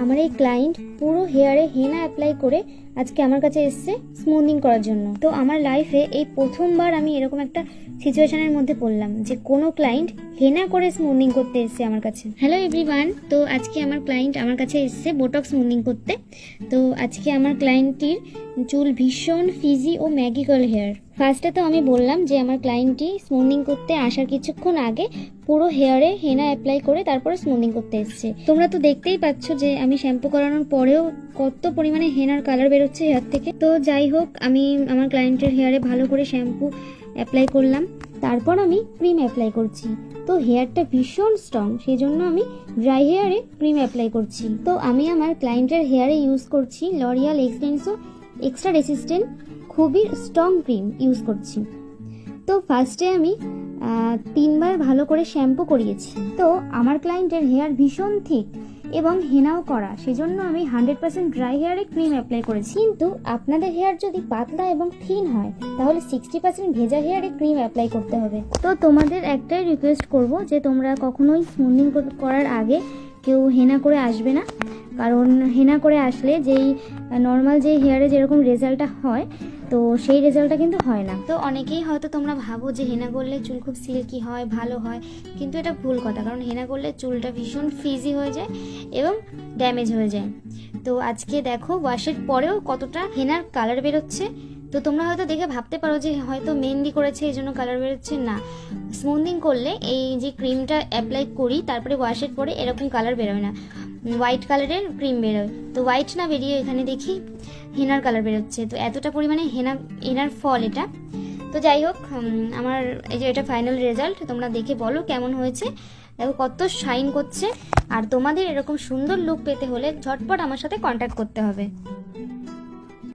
আমার এই ক্লায়েন্ট পুরো হেয়ারে হেনা অ্যাপ্লাই করে আজকে আমার কাছে এসেছে স্মুথিং করার জন্য। তো আমার লাইফে এই প্রথমবার আমি এরকম একটা সিচুয়েশনের মধ্যে পড়লাম যে কোনো ক্লায়েন্ট হেনা করে স্মুথিং করতে এসেছে আমার কাছে। হ্যালো এভরিওয়ান, তো আজকে আমার ক্লায়েন্ট আমার কাছে এসেছে বোটক্স স্মুথিং করতে। তো আজকে আমার ক্লায়েন্টটির চুল ভীষণ ফিজি ও ম্যাজিক্যাল হেয়ার। ফার্স্টে তো আমি বললাম যে আমার ক্লায়েন্টটি স্মুথিং করতে আসার কিছুক্ষণ আগে পুরো হেয়ারে হেনা অ্যাপ্লাই করে তারপরে স্মুথিং করতে এসেছে। তোমরা তো দেখতেই পাচ্ছ যে আমি শ্যাম্পু করানোর পরেও কত পরিমাণে হেনার কালার বেরোচ্ছে হেয়ার থেকে। তো যাই হোক, আমি আমার ক্লায়েন্টের হেয়ারে ভালো করে শ্যাম্পু অ্যাপ্লাই করলাম, তারপর আমি ক্রিম অ্যাপ্লাই করছি। তো হেয়ারটা ভীষণ স্ট্রং, সেই জন্য আমি ড্রাই হেয়ারে ক্রিম অ্যাপ্লাই করছি। তো আমি আমার ক্লায়েন্টের হেয়ারে ইউজ করছি লরিয়াল এক্সটেন্সো এক্সট্রা রেসিস্ট্যান্ট খুবই স্ট্রং ক্রিম ইউজ করছি। তো ফার্স্টে আমি 3 বার ভালো করে শ্যাম্পু করিয়েছি। তো আমার ক্লায়েন্টের হেয়ার ভীষণ থিক এবং হেনাও করা, সেজন্য আমি 100% ড্রাই হেয়ারে ক্রিম অ্যাপ্লাই করেছি। কিন্তু আপনাদের হেয়ার যদি পাতলা এবং থিন হয় তাহলে 60% ভেজা হেয়ারে ক্রিম অ্যাপ্লাই করতে হবে। তো তোমাদের একটাই রিকোয়েস্ট করব যে তোমরা কখনোই স্মুথিং করার আগে কেউ হেনা করে আসবে না, কারণ হেনা করে আসলে যেই নর্মাল যে হেয়ারে যেরকম রেজাল্টটা হয় তো সেই রেজাল্টটা কিন্তু হয় না। তো অনেকেই হয়তো তোমরা ভাবো যে হেনা করলে চুল খুব সিল্কি হয়, ভালো হয়, কিন্তু এটা ভুল কথা, কারণ হেনা করলে চুলটা ভীষণ ফ্রিজি হয়ে যায় এবং ড্যামেজ হয়ে যায়। তো আজকে দেখো ওয়াশের পরেও কতটা হেনার কালার বেরোচ্ছে। তো তোমরা হয়তো দেখে ভাবতে পারো যে হয়তো মেহেন্দি করেছে এই জন্য কালার বেরোচ্ছে, না, স্মুথিং করলে এই যে ক্রিমটা অ্যাপ্লাই করি তারপরে ওয়াশের পরে এরকম কালার বেরোয় না, হোয়াইট কালারের ক্রিম বেরোয়। তো হোয়াইট না বেরিয়ে এখানে দেখি হেনার কালার বেরোচ্ছে। তো এতটা পরিমাণে হেনার ফল এটা। তো যাই হোক, আমার এই যে এটা ফাইনাল রেজাল্ট, তোমরা দেখে বলো কেমন হয়েছে। দেখো কত শাইন করছে। আর তোমাদের এরকম সুন্দর লুক পেতে হলে ঝটপট আমার সাথে কন্ট্যাক্ট করতে হবে।